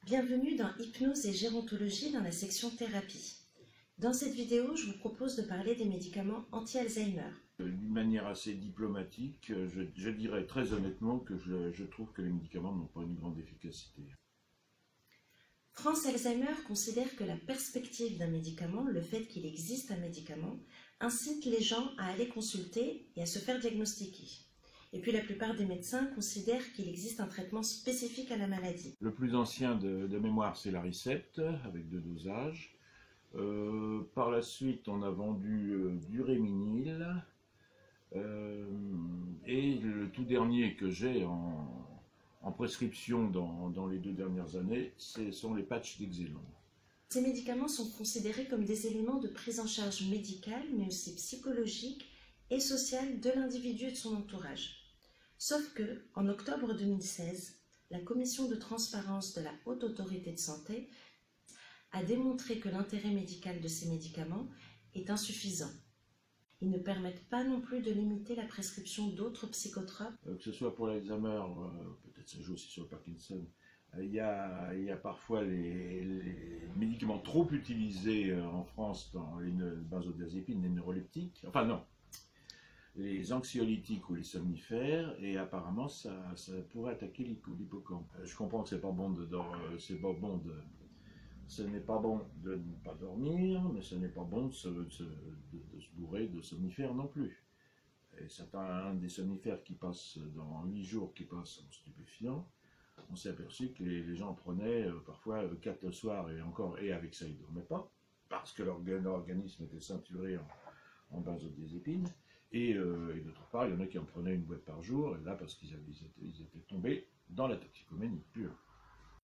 Bienvenue dans Hypnose et Gérontologie dans la section thérapie. Dans cette vidéo, je vous propose de parler des médicaments anti-Alzheimer. D'une manière assez diplomatique, je dirais très honnêtement que je trouve que les médicaments n'ont pas une grande efficacité. France Alzheimer considère que la perspective d'un médicament, le fait qu'il existe un médicament, incite les gens à aller consulter et à se faire diagnostiquer. Et puis la plupart des médecins considèrent qu'il existe un traitement spécifique à la maladie. Le plus ancien de mémoire, c'est l'Aricept, avec 2 dosages. Par la suite, on a vendu du Réminil. Et le tout dernier que j'ai en prescription dans les 2 dernières années, ce sont les patchs d'Exelon. Ces médicaments sont considérés comme des éléments de prise en charge médicale, mais aussi psychologique et sociale de l'individu et de son entourage. Sauf que, en octobre 2016, la Commission de transparence de la Haute Autorité de Santé a démontré que l'intérêt médical de ces médicaments est insuffisant. Ils ne permettent pas non plus de limiter la prescription d'autres psychotropes. Que ce soit pour l'Alzheimer, peut-être ça joue aussi sur le Parkinson, il y a parfois les médicaments trop utilisés en France dans les benzodiazépines, les neuroleptiques, enfin non, les anxiolytiques ou les somnifères, et apparemment ça pourrait attaquer l'hippocampe. Je comprends que ce n'est pas bon de ne pas dormir, mais ce n'est pas bon de se bourrer de somnifères non plus. Et un des somnifères qui passe dans 8 jours, qui passe en stupéfiant, on s'est aperçu que les gens prenaient parfois 4 le soir et avec ça ils ne dormaient pas, parce que leur organisme était ceinturé en benzodiazépines. Et d'autre part, il y en a qui en prenaient une boîte par jour, et là parce qu'ils étaient tombés dans la toxicomanie pure.